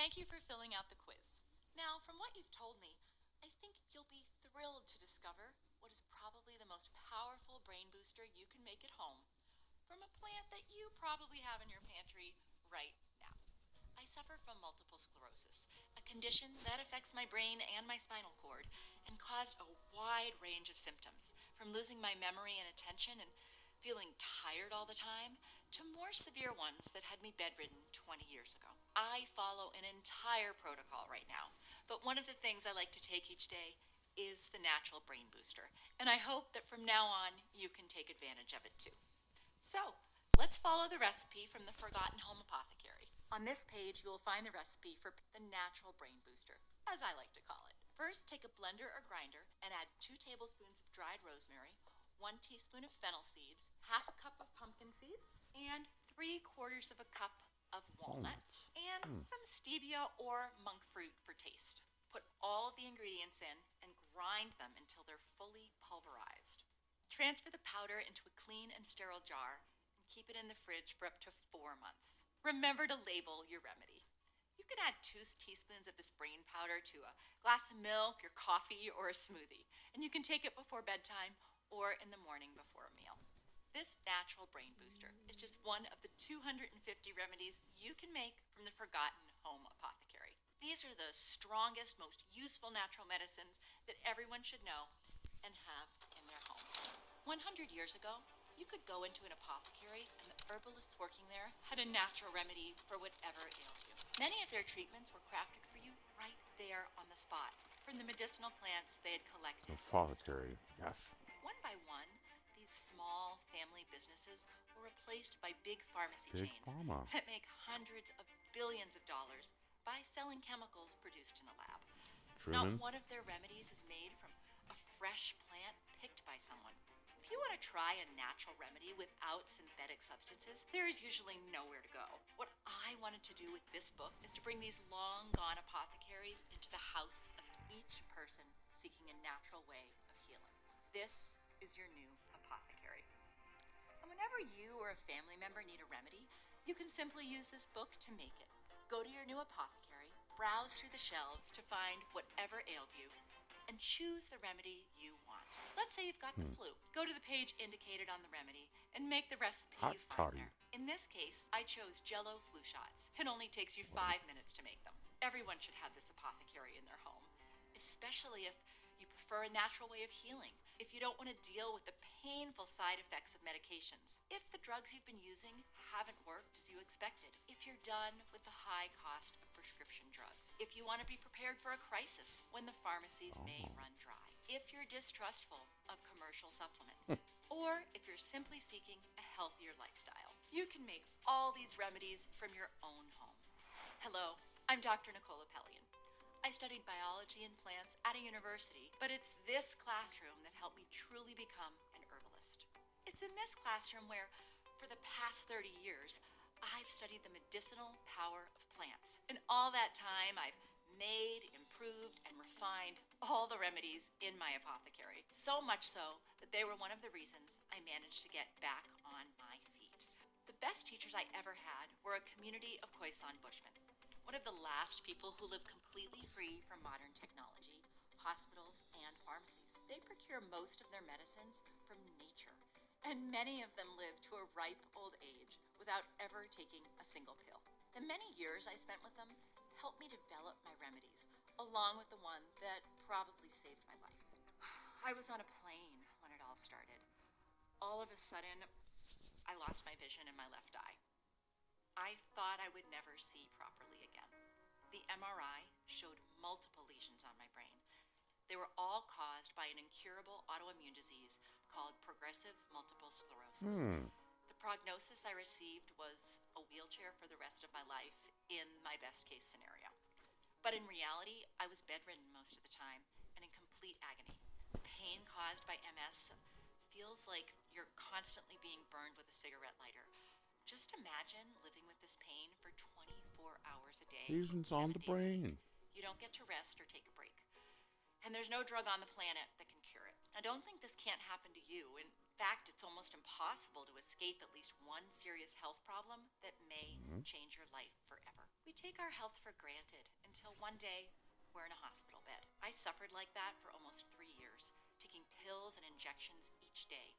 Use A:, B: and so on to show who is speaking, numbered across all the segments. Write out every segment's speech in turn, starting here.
A: Thank you for filling out the quiz. Now, from what you've told me, I think you'll be thrilled to discover what is probably the most powerful brain booster you can make at home from a plant that you probably have in your pantry right now. I suffer from multiple sclerosis, a condition that affects my brain and my spinal cord and caused a wide range of symptoms, from losing my memory and attention and feeling tired all the time to more severe ones that had me bedridden 20 years ago. I follow an entire protocol right now, but one of the things I like to take each day is the natural brain booster, and I hope that from now on you can take advantage of it too. So, let's follow the recipe from the Forgotten Home Apothecary. On this page, you will find the recipe for the natural brain booster, as I like to call it. First, take a blender or grinder and add 2 tablespoons of dried rosemary, 1 teaspoon of fennel seeds, half a cup of pumpkin seeds, and 3/4 of a cup of walnuts, and some stevia or monk fruit for taste. Put all of the ingredients in and grind them until they're fully pulverized. Transfer the powder into a clean and sterile jar and keep it in the fridge for up to 4 months. Remember to label your remedy. You can add 2 teaspoons of this brain powder to a glass of milk, your coffee, or a smoothie, and you can take it before bedtime or in the morning before a meal. This natural brain booster is just one of the 250 remedies you can make from the Forgotten Home Apothecary. These are the strongest, most useful natural medicines that everyone should know and have in their home. 100 years ago, you could go into an apothecary and the herbalists working there had a natural remedy for whatever ailed you. Many of their treatments were crafted for you right there on the spot from the medicinal plants they had collected.
B: Apothecary, yes.
A: One by one, these small family businesses were replaced by big pharmacy
B: Big
A: chains
B: pharma.
A: that make hundreds of billions of dollars by selling chemicals produced in a lab. Not
B: Truman?
A: one of their remedies is made from a fresh plant picked by someone. If you want to try a natural remedy without synthetic substances, there is usually nowhere to go. What I wanted to do with this book is to bring these long gone apothecaries into the house of each person seeking a natural way of healing. This is your new apothecary. And whenever you or a family member need a remedy, you can simply use this book to make it. Go to your new apothecary, browse through the shelves to find whatever ails you, and choose the remedy you want. Let's say you've got the flu. Go to the page indicated on the remedy and make the recipe
B: Hot
A: you find
B: toddy.
A: there. In this case, I chose Jello flu shots. It only takes you 5 minutes to make them. Everyone should have this apothecary in their home, especially if you prefer a natural way of healing, if you don't want to deal with the painful side effects of medications, if the drugs you've been using haven't worked as you expected, if you're done with the high cost of prescription drugs, if you want to be prepared for a crisis when the pharmacies may run dry, if you're distrustful of commercial supplements, or if you're simply seeking a healthier lifestyle. You can make all these remedies from your own home. Hello, I'm Dr. Nicola Pellion. I studied biology and plants at a university, but it's this classroom that helped me truly become an herbalist. It's in this classroom where, for the past 30 years, I've studied the medicinal power of plants. In all that time, I've made, improved, and refined all the remedies in my apothecary. So much so that they were one of the reasons I managed to get back on my feet. The best teachers I ever had were a community of Khoisan Bushmen. One of the last people who live completely free from modern technology, hospitals, and pharmacies. They procure most of their medicines from nature, and many of them live to a ripe old age without ever taking a single pill. The many years I spent with them helped me develop my remedies, along with the one that probably saved my life. I was on a plane when it all started. All of a sudden, I lost my vision in my left eye. I thought I would never see properly again. The MRI showed multiple lesions on my brain. They were all caused by an incurable autoimmune disease called progressive multiple sclerosis. The prognosis I received was a wheelchair for the rest of my life in my best case scenario. But in reality, I was bedridden most of the time and in complete agony. Pain caused by MS feels like you're constantly being burned with a cigarette lighter. Just imagine living with this pain for 24 hours a day,
B: Lesions
A: 7
B: on the
A: days a week.
B: brain.
A: You don't get to rest or take a break. And there's no drug on the planet that can cure it. Now, don't think this can't happen to you. In Fact, it's almost impossible to escape at least one serious health problem that may change your life forever. We take our health for granted until one day we're in a hospital bed. I suffered like that for almost 3 years, taking pills and injections each day,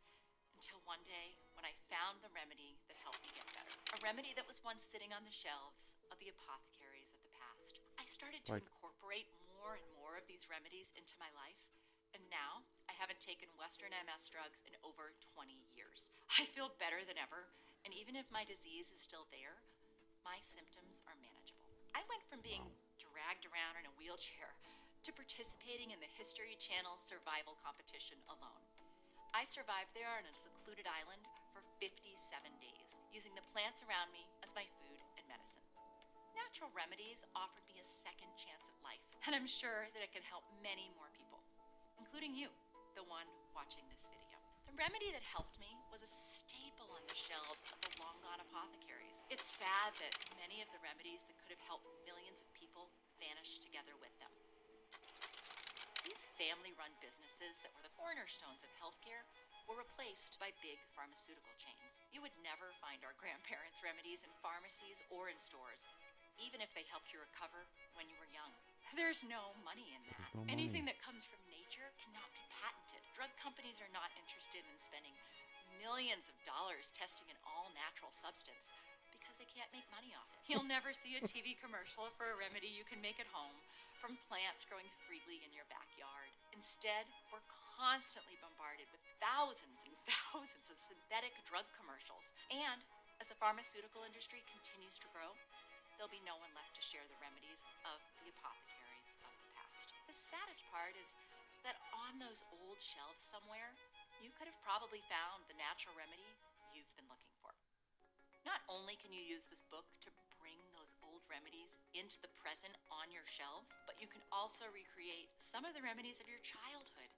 A: until one day when I found the remedy that helped me get better. A remedy that was once sitting on the shelves of the apothecaries of the past. I started to incorporate more and more of these remedies into my life, and now I haven't taken Western MS drugs in over 20 years. I feel better than ever, and even if my disease is still there, my symptoms are manageable. I went from being dragged around in a wheelchair to participating in the History Channel's survival competition alone. I survived there on a secluded island for 57 days, using the plants around me as my food and medicine. Natural remedies offered me a second chance at life, and I'm sure that it can help many more people, including you, the one watching this video. The remedy that helped me was a staple on the shelves of the long-gone apothecaries. It's sad that many of the remedies that could have helped millions of people vanished together with them. These family-run businesses that were the cornerstones of healthcare were replaced by big pharmaceutical chains. You would never find our grandparents' remedies in pharmacies or in stores, even if they helped you recover when you were young. There's no money in that. Anything that comes from nature cannot be patented. Drug companies are not interested in spending millions of dollars testing an all-natural substance because they can't make money off it. You'll never see a TV commercial for a remedy you can make at home from plants growing freely in your backyard. Instead, we're constantly bombarded with thousands and thousands of synthetic drug commercials. And as the pharmaceutical industry continues to grow, there'll be no one left to share the remedies of the apothecaries of the past. The saddest part is that on those old shelves somewhere, you could have probably found the natural remedy you've been looking for. Not only can you use this book to bring those old remedies into the present on your shelves, but you can also recreate some of the remedies of your childhood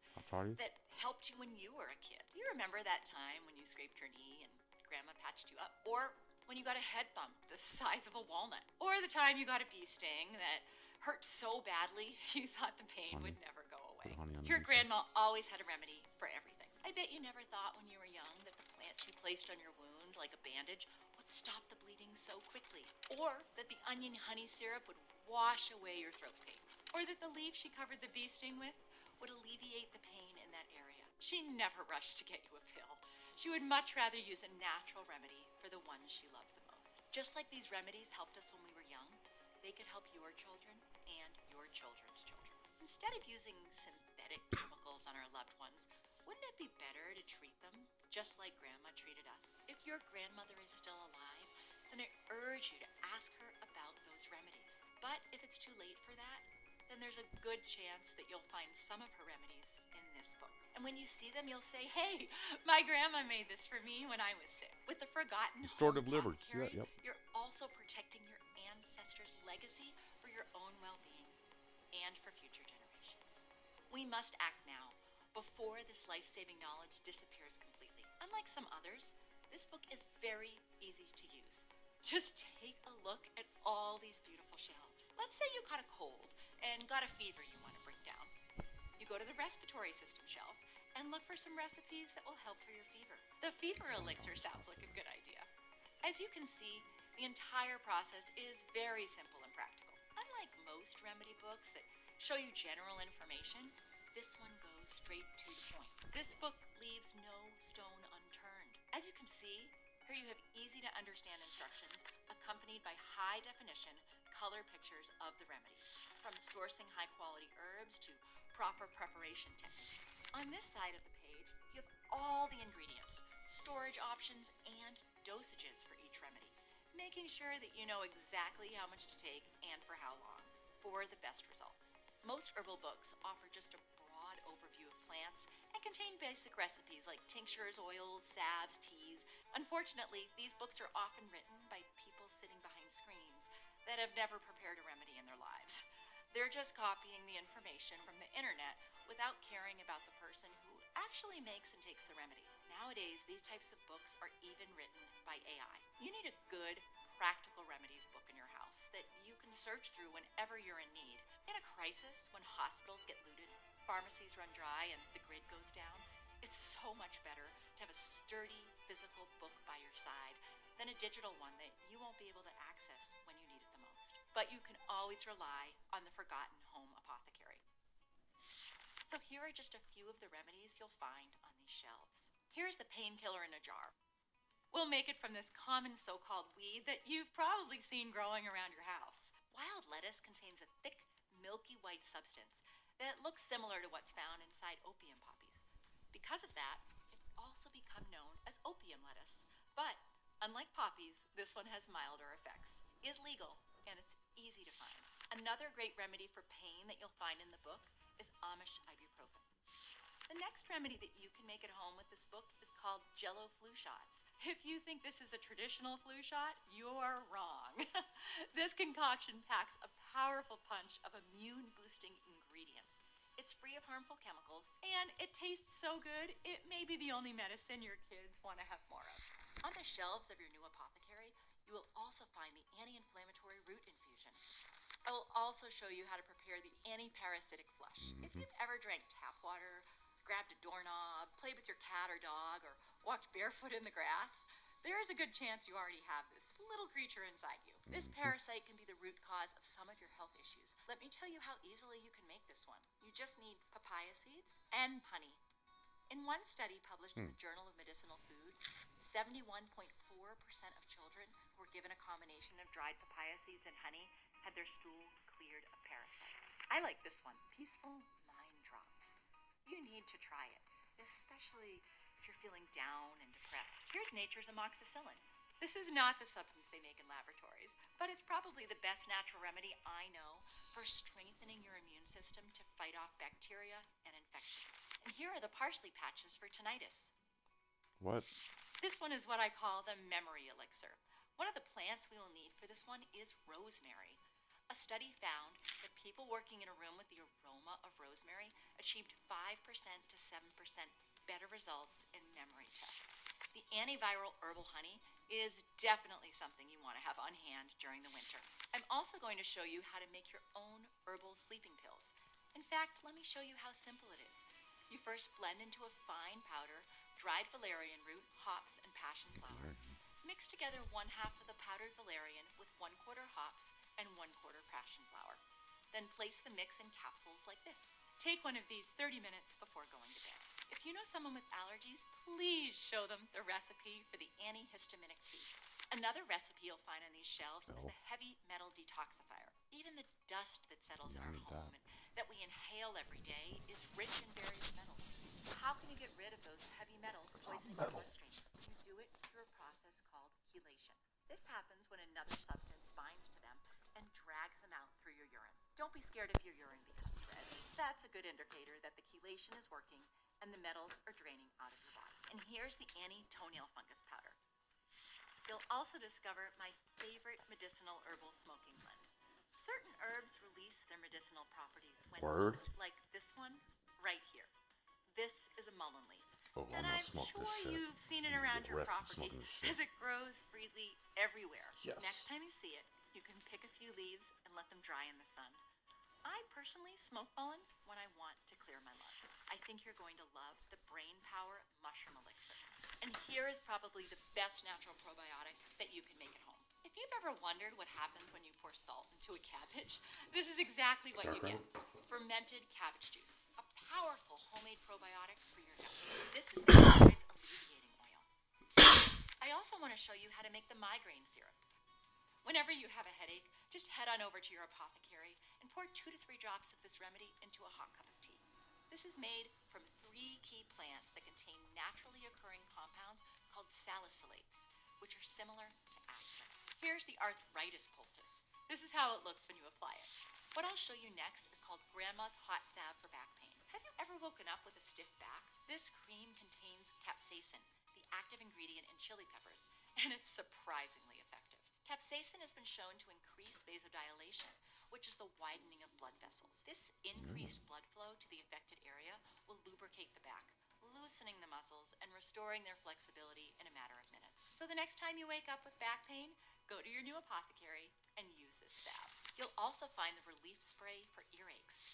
A: that helped you when you were a kid. Do you remember that time when you scraped your knee and Grandma patched you up? Or when you got a head bump the size of a walnut? Or the time you got a bee sting that hurt so badly you thought the pain would never go away? Your grandma always had a remedy for everything. I bet you never thought when you were young that the plant she placed on your wound like a bandage would stop the bleeding so quickly. Or that the onion honey syrup would wash away your throat pain. Or that the leaf she covered the bee sting with would alleviate the pain in that area. She never rushed to get you a pill. She would much rather use a natural remedy for the ones she loved the most. Just like these remedies helped us when we were young, they could help your children and your children's children. Instead of using synthetic chemicals on our loved ones, wouldn't it be better to treat them just like Grandma treated us? If your grandmother is still alive, then I urge you to ask her about those remedies. But if it's too late for that, then there's a good chance that you'll find some of her remedies in this book. And when you see them, you'll say, hey, my grandma made this for me when I was sick. With the Forgotten
B: Restorative
A: Home
B: liver.
A: Apothecary,
B: Yep.
A: you're also protecting your ancestors' legacy for your own well-being and for future generations. We must act now before this life-saving knowledge disappears completely. Unlike some others, this book is very easy to use. Just take a look at all these beautiful shelves. Let's say you caught a cold and got a fever you want to bring down. You go to the respiratory system shelf and look for some recipes that will help for your fever. The fever elixir sounds like a good idea. As you can see, the entire process is very simple and practical. Unlike most remedy books that show you general information, this one goes straight to the point. This book leaves no stone unturned. As you can see, here you have easy to understand instructions accompanied by high definition color pictures of the remedy, from sourcing high quality herbs to proper preparation techniques. On this side of the page, you have all the ingredients, storage options, and dosages for each remedy, making sure that you know exactly how much to take and for how long for the best results. Most herbal books offer just a broad overview of plants and contain basic recipes like tinctures, oils, salves, teas. Unfortunately, these books are often written by people sitting behind screens that have never prepared a remedy in their lives. They're just copying the information from the internet without caring about the person who actually makes and takes the remedy. Nowadays, these types of books are even written by AI. You need a good, practical remedies book in your house that you can search through whenever you're in need. In a crisis, when hospitals get looted, pharmacies run dry, and the grid goes down, it's so much better to have a sturdy physical book by your side than a digital one that you won't be able to access when you need it the most. But you can always rely on the forgotten home apothecary. So here are just a few of the remedies you'll find on these shelves. Here's the painkiller in a jar. We'll make it from this common so-called weed that you've probably seen growing around your house. Wild lettuce contains a thick, milky white substance that looks similar to what's found inside opium poppies. Because of that, it's also become known as opium lettuce. But unlike poppies, this one has milder effects, is legal, and it's easy to find. Another great remedy for pain that you'll find in the book is Amish ibuprofen. The next remedy that you can make at home with this book is called Jello flu shots. If you think this is a traditional flu shot, you're wrong. This concoction packs a powerful punch of immune-boosting ingredients. It's free of harmful chemicals, and it tastes so good, it may be the only medicine your kids want to have more of. On the shelves of your new apothecary, you will also find the anti-inflammatory root infusion. I will also show you how to prepare the anti-parasitic flush. If you've ever drank tap water, grabbed a doorknob, played with your cat or dog, or walked barefoot in the grass, there's a good chance you already have this little creature inside you. This parasite can be the root cause of some of your health issues. Let me tell you how easily you can make this one. You just need papaya seeds and honey. In one study published in the Journal of Medicinal Foods, 71.4% of children who were given a combination of dried papaya seeds and honey had their stool cleared of parasites. I like this one, Peaceful Mind Drops. You need to try it, especially if you're feeling down and depressed. Here's nature's amoxicillin. This is not the substance they make in laboratories, but it's probably the best natural remedy I know for strengthening your immune system to fight off bacteria and infections. And here are the parsley patches for tinnitus.
B: What?
A: This one is what I call the memory elixir. One of the plants we will need for this one is rosemary. A study found that people working in a room with the aroma of rosemary achieved 5% to 7% better results in memory tests. The antiviral herbal honey is definitely something you want to have on hand during the winter. I'm also going to show you how to make your own herbal sleeping pills. In fact, let me show you how simple it is. You first blend into a fine powder dried valerian root, hops, and passion flower. Mix together 1/2 of the powdered valerian with 1/4 hops and 1/4 passion flower. Then place the mix in capsules like this. Take one of these 30 minutes before going to bed. If you know someone with allergies, please show them the recipe for the antihistaminic tea. Another recipe you'll find on these shelves is the heavy metal detoxifier. Even the dust that settles in our home and that we inhale every day is rich in various metals. So how can you get rid of those heavy metals poisoning your bloodstream? You do it through a process called chelation. This happens when another substance binds to them and drags them out through your urine. Don't be scared if your urine becomes red. That's a good indicator that the chelation is working and the metals are draining out of your body. And here's the anti-toenail fungus powder. You'll also discover my favorite medicinal herbal smoking blend. Certain herbs release their medicinal properties when smoked, like this one right here. This is a mullein leaf.
B: Oh,
A: And I'm sure you've seen it around your property as it grows freely everywhere.
B: Yes.
A: Next time you see it, you can pick a few leaves and let them dry in the sun. I personally smoke mullein when I want to clear my lungs. I think you're going to love the Brain Power Mushroom Elixir. And here is probably the best natural probiotic that you can make at home. If you've ever wondered what happens when you pour salt into a cabbage, this is exactly what you get. Fermented cabbage juice, a powerful homemade probiotic for your gut. This is the Migraines Alleviating Oil. I also want to show you how to make the migraine syrup. Whenever you have a headache, just head on over to your apothecary and pour 2 to 3 drops of this remedy into a hot cup of tea. This is made from 3 key plants that contain naturally occurring compounds called salicylates, which are similar to aspirin. Here's the arthritis poultice. This is how it looks when you apply it. What I'll show you next is called Grandma's Hot Salve for back pain. Have you ever woken up with a stiff back? This cream contains capsaicin, the active ingredient in chili peppers, and it's surprisingly effective. Capsaicin has been shown to increase vasodilation, which is the widening of blood vessels. This increased blood flow to the affected area will lubricate the back, loosening the muscles and restoring their flexibility in a matter of minutes. So the next time you wake up with back pain, go to your new apothecary and use this salve. You'll also find the relief spray for earaches.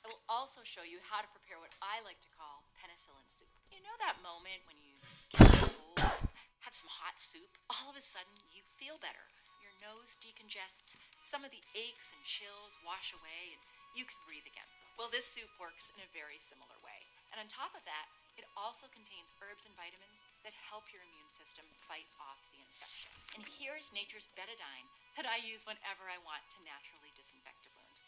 A: I will also show you how to prepare what I like to call penicillin soup. You know that moment when you get a cold, have some hot soup, all of a sudden you feel better. Your nose decongests, some of the aches and chills wash away, and you can breathe again. Well, this soup works in a very similar way. And on top of that, it also contains herbs and vitamins that help your immune system fight off the infection. And here's nature's betadine that I use whenever I want to naturally disinfect a wound.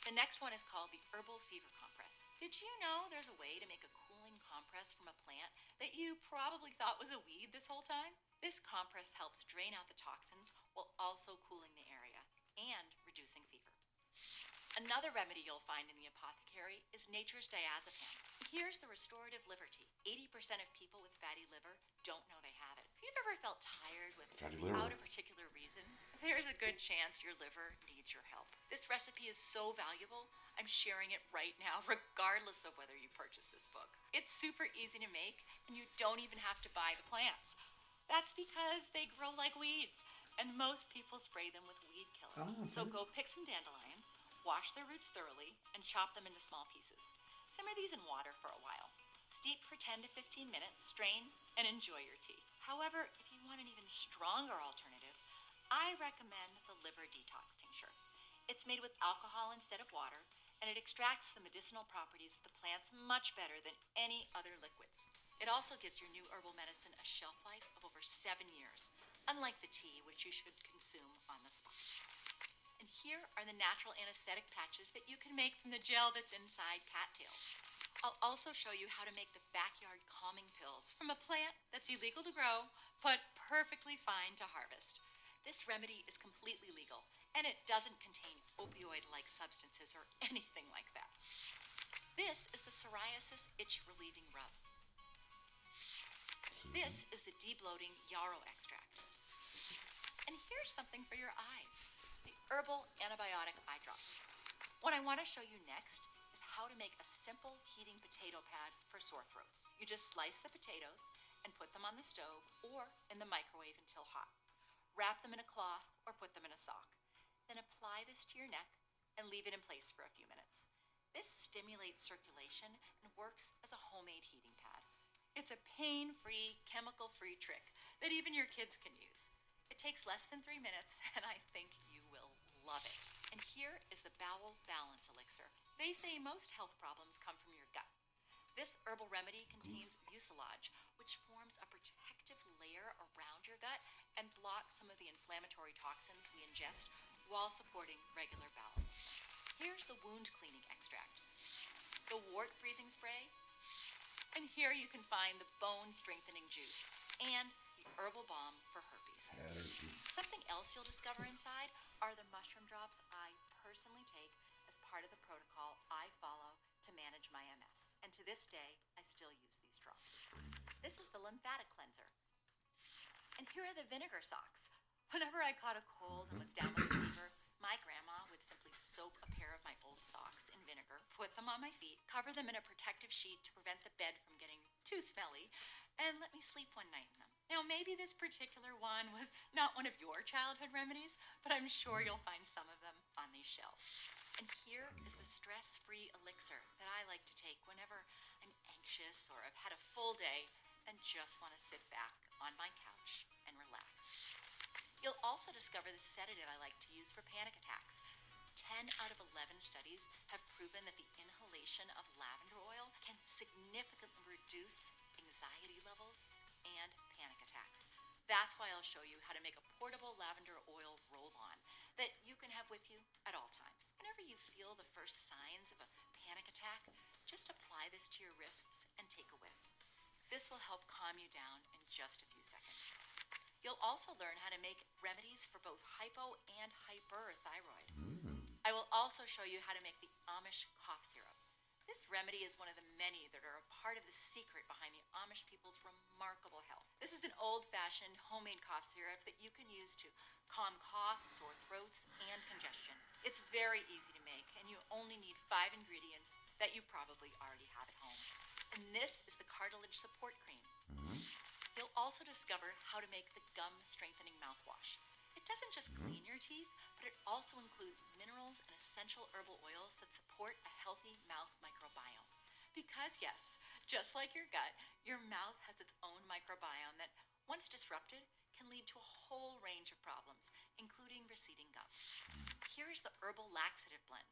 A: The next one is called the herbal fever compress. Did you know there's a way to make a cooling compress from a plant that you probably thought was a weed this whole time? This compress helps drain out the toxins while also cooling the area and reducing fever. Another remedy you'll find in the apothecary is nature's diazepam. Here's the restorative liver tea. 80% of people with fatty liver don't know they have it. If you've ever felt tired without a particular reason, there's a good chance your liver needs your help. This recipe is so valuable, I'm sharing it right now, regardless of whether you purchase this book. It's super easy to make, and you don't even have to buy the plants. That's because they grow like weeds, and most people spray them with weed killers. So go pick some dandelions, wash their roots thoroughly, and chop them into small pieces. Simmer these in water for a while. Steep for 10 to 15 minutes, strain, and enjoy your tea. However, if you want an even stronger alternative, I recommend the liver detox tincture. It's made with alcohol instead of water, and it extracts the medicinal properties of the plants much better than any other liquids. It also gives your new herbal medicine a shelf life of over 7 years, unlike the tea, which you should consume on the spot. And here are the natural anesthetic patches that you can make from the gel that's inside cattails. I'll also show you how to make the backyard calming pills from a plant that's illegal to grow, but perfectly fine to harvest. This remedy is completely legal, and it doesn't contain opioid-like substances or anything like that. This is the psoriasis itch relieving rub. This is the debloating yarrow extract. And here's something for your eyes, the herbal antibiotic eye drops. What I want to show you next is how to make a simple heating potato pad for sore throats. You just slice the potatoes and put them on the stove or in the microwave until hot. Wrap them in a cloth or put them in a sock. Then apply this to your neck and leave it in place for a few minutes. This stimulates circulation and works as a homemade heating pad. It's a pain-free, chemical-free trick that even your kids can use. It takes less than 3 minutes, and I think you will love it. And here is the Bowel Balance Elixir. They say most health problems come from your gut. This herbal remedy contains mucilage, which forms a protective layer around your gut and blocks some of the inflammatory toxins we ingest while supporting regular bowel movements. Here's the wound cleaning extract, the wart freezing spray, and here you can find the bone strengthening juice and the herbal balm for herpes. Something else you'll discover inside are the mushroom drops I personally take as part of the protocol I follow to manage my MS. And to this day, I still use these drops. This is the lymphatic cleanser. And here are the vinegar socks. Whenever I caught a cold and was down with a fever, my grandma would simply soak a pair of my old socks in vinegar, put them on my feet, cover them in a protective sheet to prevent the bed from getting too smelly, and let me sleep one night in them. Now, maybe this particular one was not one of your childhood remedies, but I'm sure you'll find some of them on these shelves. And here is the stress-free elixir that I like to take whenever I'm anxious or I've had a full day and just want to sit back on my couch and relax. You'll also discover the sedative I like to use for panic attacks. 10 out of 11 studies have proven that the inhalation of lavender oil can significantly reduce anxiety levels and panic attacks. That's why I'll show you how to make a portable lavender oil roll-on that you can have with you at all times. Whenever you feel the first signs of a panic attack, just apply this to your wrists and take a whiff. This will help calm you down in just a few seconds. You'll also learn how to make remedies for both hypo and hyperthyroid. I will also show you how to make the Amish cough syrup. This remedy is one of the many that are a part of the secret behind the Amish people's remarkable health. This is an old-fashioned homemade cough syrup that you can use to calm coughs, sore throats, and congestion. It's very easy to make, and you only need 5 ingredients that you probably already have at home. And this is the cartilage support cream. You'll also discover how to make the gum strengthening mouthwash. It doesn't just clean your teeth, but it also includes minerals and essential herbal oils that support a healthy mouth microbiome. Because, yes, just like your gut, your mouth has its own microbiome that, once disrupted, can lead to a whole range of problems, including receding gums. Here is the herbal laxative blend.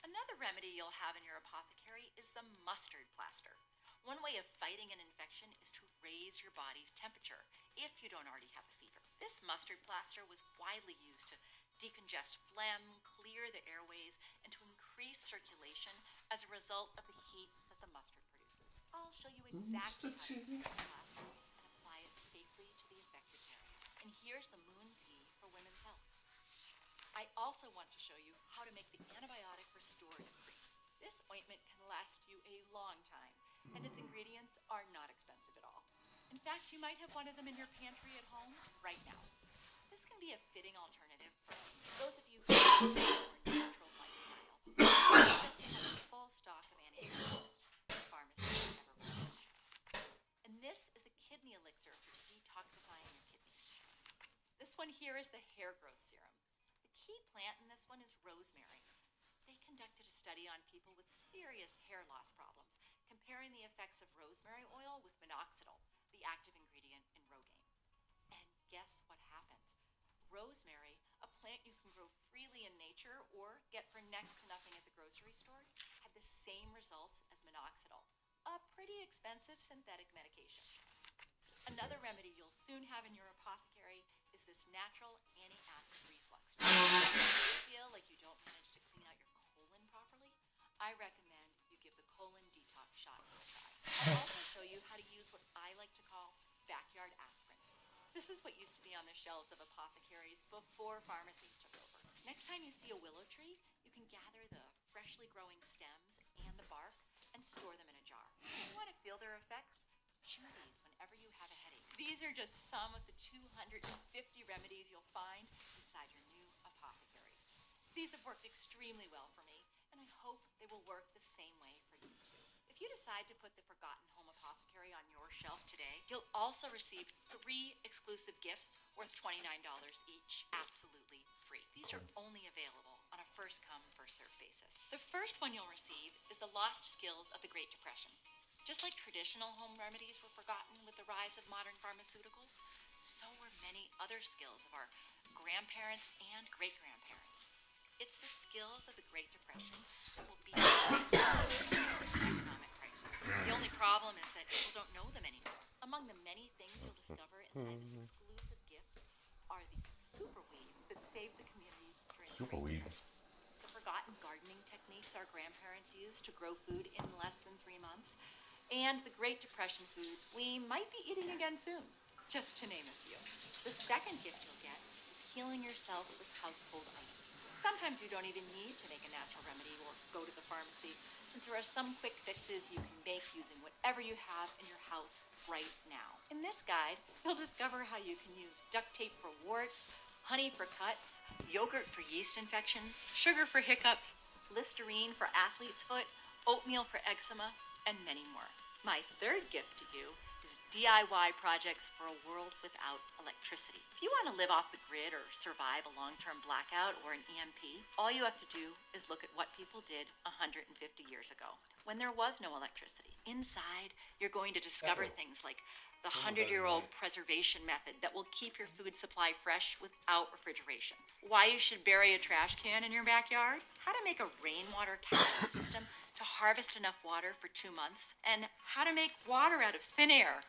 A: Another remedy you'll have in your apothecary is the mustard plaster. One way of fighting an infection is to raise your body's temperature if you don't already have a fever. This mustard plaster was widely used to decongest phlegm, clear the airways, and to increase circulation as a result of the heat that the mustard produces. I'll show you exactly how to use the plaster and apply it safely to the affected area. And here's the moon tea for women's health. I also want to show you how to make the antibiotic restorative cream. This ointment can last you a long time, and its ingredients are not expensive at all. In fact, you might have one of them in your pantry at home right now. This can be a fitting alternative for those of you who have a more natural lifestyle, or just have a full stock of antibiotics the pharmacy never recommends. And this is the kidney elixir for detoxifying your kidneys. This one here is the hair growth serum. The key plant in this one is rosemary. They conducted a study on people with serious hair loss problems, comparing the effects of rosemary oil with minoxidil, the active ingredient in Rogaine. And guess what happened? Rosemary, a plant you can grow freely in nature or get for next to nothing at the grocery store, had the same results as minoxidil, a pretty expensive synthetic medication. Another remedy you'll soon have in your apothecary is this natural anti-acid reflux. If you feel like you don't manage to clean out your colon properly, I recommend you give the colon detox shots a try. I'll also show you how to use what I like to call backyard aspirin. This is what used to be on the shelves of apothecaries before pharmacies took over. Next time you see a willow tree, you can gather the freshly growing stems and the bark and store them in a jar. If you want to feel their effects, chew these whenever you have a headache. These are just some of the 250 remedies you'll find inside your new apothecary. These have worked extremely well for me, and I hope they will work the same way for you too. If you decide to put the Forgotten Home Apothecary on your shelf today, you'll also receive 3 exclusive gifts worth $29 each, absolutely free. These are only available on a first-come, first-served basis. The first one you'll receive is the Lost Skills of the Great Depression. Just like traditional home remedies were forgotten with the rise of modern pharmaceuticals, so were many other skills of our grandparents and great-grandparents. It's the skills of the Great Depression that will be the economic crisis. The only problem is that people don't know them anymore. Among the many things you'll discover inside this exclusive gift are the superweed that saved the communities during the Great Depression. The forgotten gardening techniques our grandparents used to grow food in less than 3 months, and the Great Depression foods we might be eating again soon, just to name a few. The second gift you'll get is healing yourself with household items. Sometimes you don't even need to make a natural remedy or go to the pharmacy, since there are some quick fixes you can make using whatever you have in your house right now. In this guide, you'll discover how you can use duct tape for warts, honey for cuts, yogurt for yeast infections, sugar for hiccups, Listerine for athlete's foot, oatmeal for eczema, and many more. My third gift to you is DIY projects for a world without electricity. If you want to live off the grid or survive a long-term blackout or an EMP, all you have to do is look at what people did 150 years ago, when there was no electricity. Inside, you're going to discover things like the 100-year-old preservation method that will keep your food supply fresh without refrigeration, why you should bury a trash can in your backyard, how to make a rainwater catchment system to harvest enough water for 2 months, and how to make water out of thin air,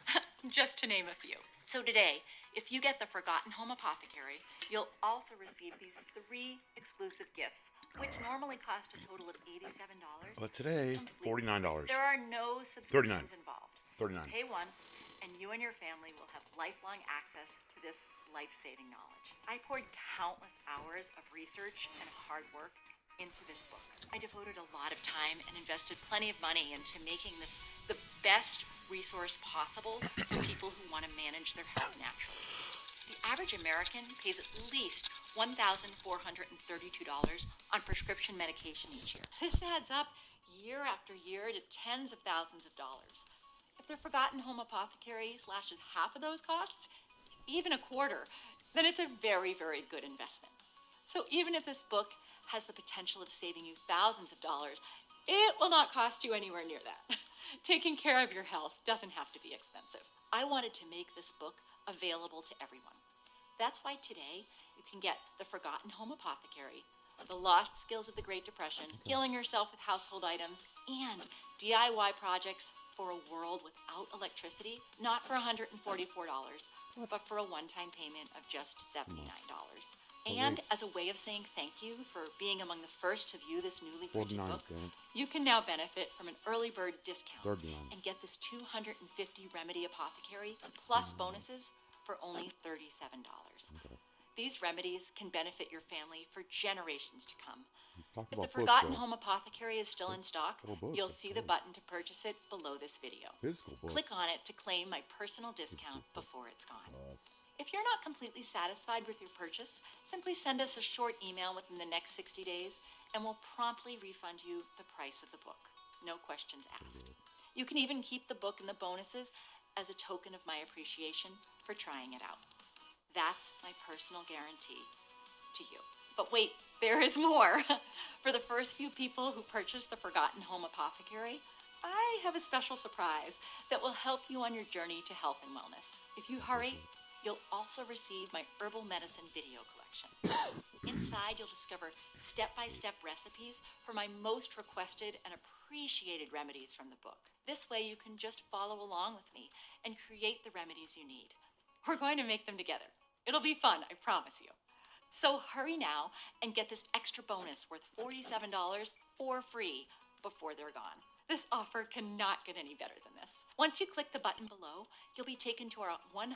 A: just to name a few. So today, if you get the Forgotten Home Apothecary, you'll also receive these 3 exclusive gifts, which normally cost a total of $87.
B: But today, $49.
A: There are no subscriptions involved.
B: $39.
A: Pay once, and you and your family will have lifelong access to this life-saving knowledge. I poured countless hours of research and hard work into this book. I devoted a lot of time and invested plenty of money into making this the best resource possible for people who want to manage their health naturally. The average American pays at least $1,432 on prescription medication each year. This adds up year after year to tens of thousands of dollars. If the Forgotten Home Apothecary slashes half of those costs, even a quarter, then it's a very, very good investment. So even if this book has the potential of saving you thousands of dollars, it will not cost you anywhere near that. Taking care of your health doesn't have to be expensive. I wanted to make this book available to everyone. That's why today you can get The Forgotten Home Apothecary, The Lost Skills of the Great Depression, Healing Yourself with Household Items, and DIY projects for a world without electricity, not for $144, but for a one-time payment of just $79. And as a way of saying thank you for being among the first to view this newly printed
B: 49,
A: book,
B: damn.
A: you can now benefit from an early bird discount
B: 39.
A: and get this 250 remedy apothecary plus bonuses for only $37.
B: Okay.
A: These remedies can benefit your family for generations to come.
B: You've talked
A: If the
B: about books,
A: Forgotten
B: though.
A: Home Apothecary is still in stock,
B: Little books,
A: you'll
B: that's
A: see the
B: cool.
A: button to purchase it below this video.
B: Physical books.
A: Click on it to claim my personal discount before it's gone.
B: Yes.
A: If you're not completely satisfied with your purchase, simply send us a short email within the next 60 days and we'll promptly refund you the price of the book. No questions asked. You can even keep the book and the bonuses as a token of my appreciation for trying it out. That's my personal guarantee to you. But wait, there is more. For the first few people who purchase the Forgotten Home Apothecary, I have a special surprise that will help you on your journey to health and wellness. If you hurry, you'll also receive my herbal medicine video collection. Inside, you'll discover step-by-step recipes for my most requested and appreciated remedies from the book. This way, you can just follow along with me and create the remedies you need. We're going to make them together. It'll be fun, I promise you. So hurry now and get this extra bonus worth $47 for free before they're gone. This offer cannot get any better than this. Once you click the button below, you'll be taken to our 100%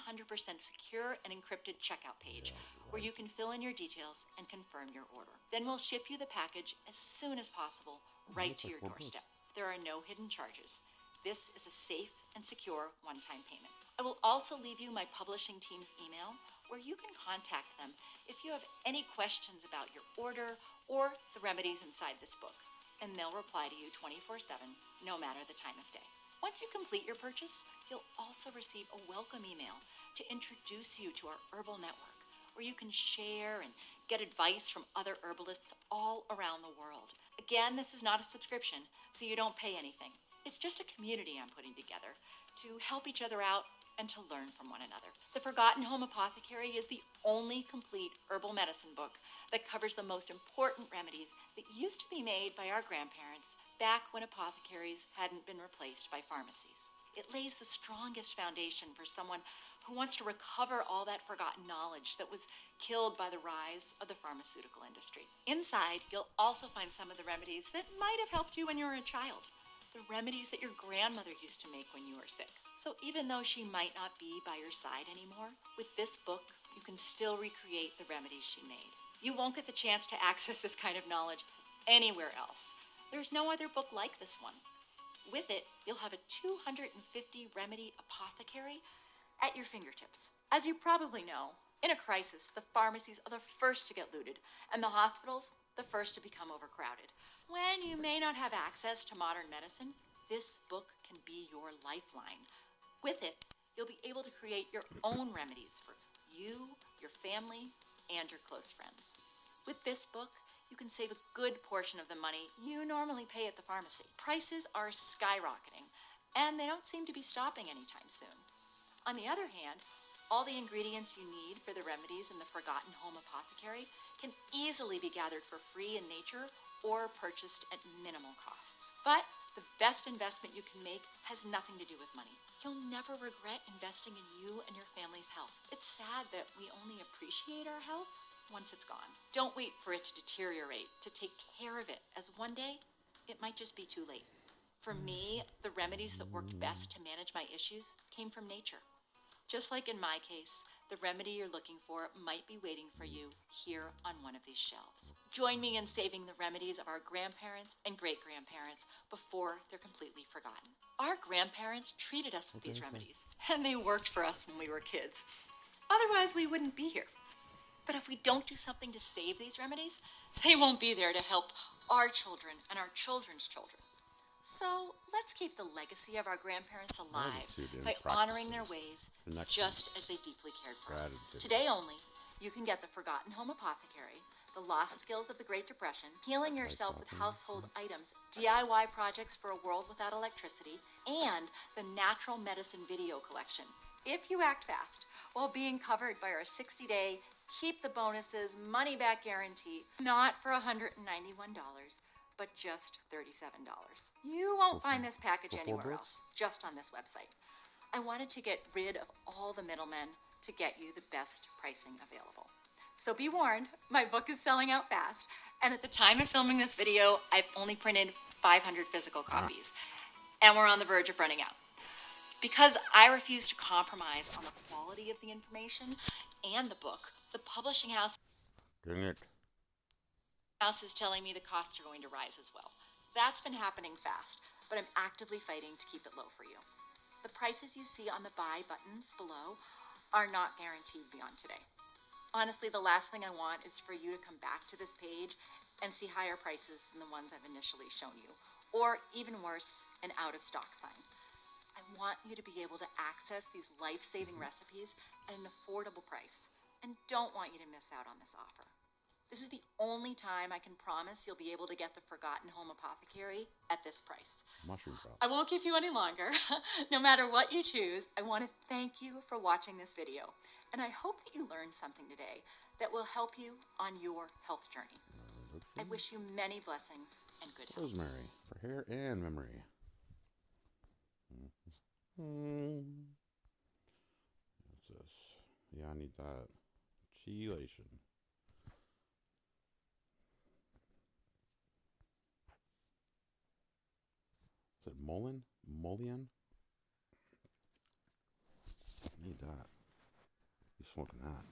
A: secure and encrypted checkout page where you can fill in your details and confirm your order. Then we'll ship you the package as soon as possible right to your doorstep. There are no hidden charges. This is a safe and secure one-time payment. I will also leave you my publishing team's email where you can contact them if you have any questions about your order or the remedies inside this book, and they'll reply to you 24/7, no matter the time of day. Once you complete your purchase, you'll also receive a welcome email to introduce you to our herbal network, where you can share and get advice from other herbalists all around the world. Again, this is not a subscription, so you don't pay anything. It's just a community I'm putting together to help each other out and to learn from one another. The Forgotten Home Apothecary is the only complete herbal medicine book that covers the most important remedies that used to be made by our grandparents back when apothecaries hadn't been replaced by pharmacies. It lays the strongest foundation for someone who wants to recover all that forgotten knowledge that was killed by the rise of the pharmaceutical industry. Inside, you'll also find some of the remedies that might have helped you when you were a child. The remedies that your grandmother used to make when you were sick. So even though she might not be by your side anymore, with this book, you can still recreate the remedies she made. You won't get the chance to access this kind of knowledge anywhere else. There's no other book like this one. With it, you'll have a 250 remedy apothecary at your fingertips. As you probably know, in a crisis, the pharmacies are the first to get looted, and the hospitals, the first to become overcrowded. When you may not have access to modern medicine, this book can be your lifeline. With it, you'll be able to create your own remedies for you, your family, and your close friends. With this book, you can save a good portion of the money you normally pay at the pharmacy. Prices are skyrocketing, and they don't seem to be stopping anytime soon. On the other hand, all the ingredients you need for the remedies in the Forgotten Home Apothecary can easily be gathered for free in nature or purchased at minimal costs. But the best investment you can make has nothing to do with money. You'll never regret investing in you and your family's health. It's sad that we only appreciate our health once it's gone. Don't wait for it to deteriorate to take care of it, as one day it might just be too late. For me, the remedies that worked best to manage my issues came from nature. Just like in my case, the remedy you're looking for might be waiting for you here on one of these shelves. Join me in saving the remedies of our grandparents and great-grandparents before they're completely forgotten. Our grandparents treated us with these remedies, and they worked for us when we were kids. Otherwise, we wouldn't be here. But if we don't do something to save these remedies, they won't be there to help our children and our children's children. So let's keep the legacy of our grandparents alive by honoring their ways just as they deeply cared for us. Today only, You can get the Forgotten Home Apothecary, the Lost Skills of the Great Depression, Healing Yourself with Household Items, DIY Projects for a World Without Electricity, and the Natural Medicine Video Collection. If you act fast, while being covered by our 60-day, keep the bonuses, money-back guarantee, not for $191, but just $37. You won't find this package anywhere else, just on this website. I wanted to get rid of all the middlemen to get you the best pricing available. So be warned, my book is selling out fast, and at the time of filming this video, I've only printed 500 physical copies, and we're on the verge of running out. Because I refuse to compromise on the quality of the information and the book, the publishing house
B: Dang it.
A: is telling me the costs are going to rise as well. That's been happening fast, but I'm actively fighting to keep it low for you. The prices you see on the buy buttons below are not guaranteed beyond today. Honestly, the last thing I want is for you to come back to this page and see higher prices than the ones I've initially shown you, or even worse, an out-of-stock sign. I want you to be able to access these life-saving recipes at an affordable price, and don't want you to miss out on this offer. This is the only time I can promise you'll be able to get the Forgotten Home Apothecary at this price.
B: Mushroom drops.
A: I won't keep you any longer. No matter what you choose, I want to thank you for watching this video, and I hope that you learned something today that will help you on your health journey. I wish you many blessings and good health.
B: Rosemary for hair and memory. What's this? Yeah, I need that. Chelation. Is it Mullen? Mullion? I need that. Be smoking that.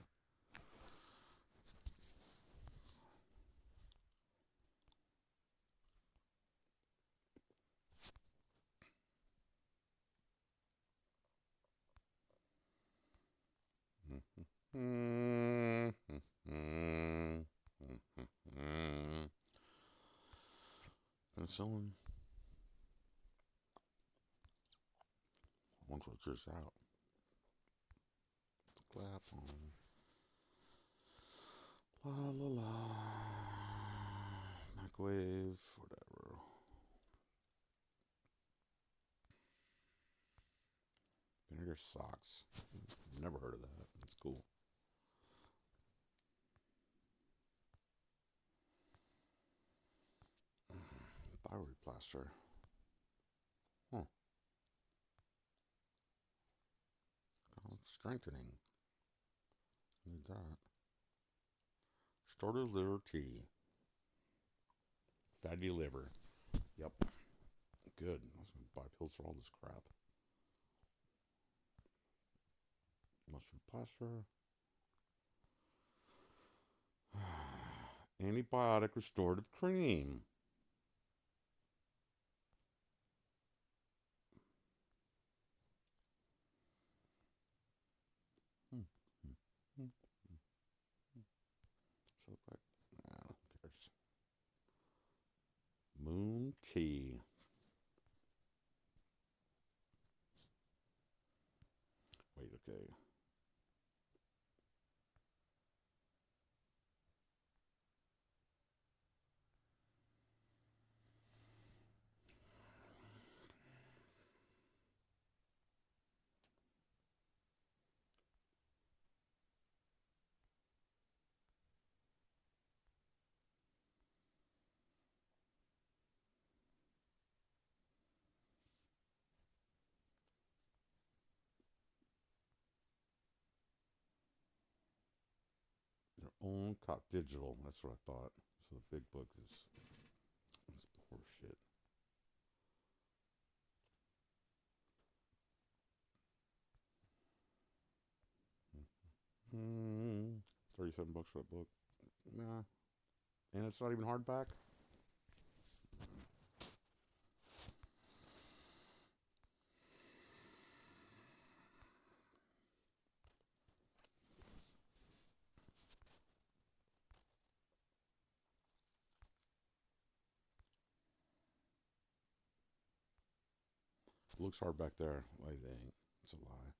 B: Penicillin. Once it's just out. Clap on. La la la. Microwave, whatever. Vinegar socks. Never heard of that. That's cool. Thyroid plaster. Huh. Strengthening. Need that. Started liver tea. Fatty liver. Yep. Good. I was going to buy pills for all this crap. Mushroom plaster. Antibiotic restorative cream. So like, who cares? Moon tea. Wait, okay. Their own cop digital. That's what I thought. So the big book is horse shit. 37 bucks for that book. Nah. And it's not even hardback. It looks hard back there. Wait, it ain't. It's a lie.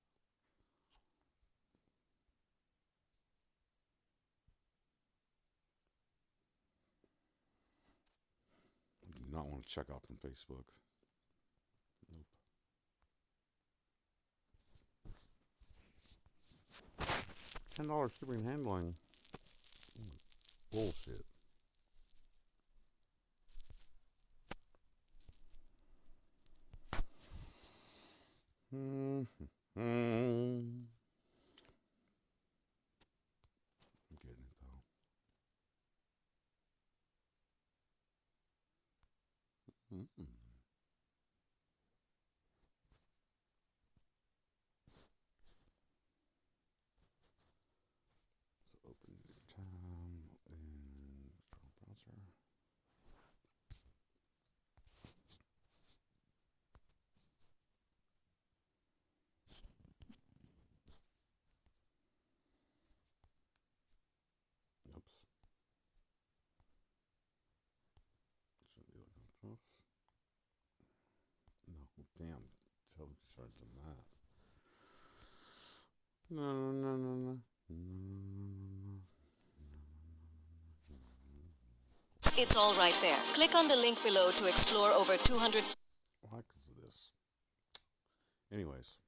B: not want to check out from Facebook. Nope. $10 shipping and handling. Bullshit. I'm getting it though. So open new tab in browser. Oops. Shouldn't be looking at this. No, damn. Tell me start doing that. No.
C: It's all right there. Click on the link below to explore over 200.
B: Why? Because of this. Anyways.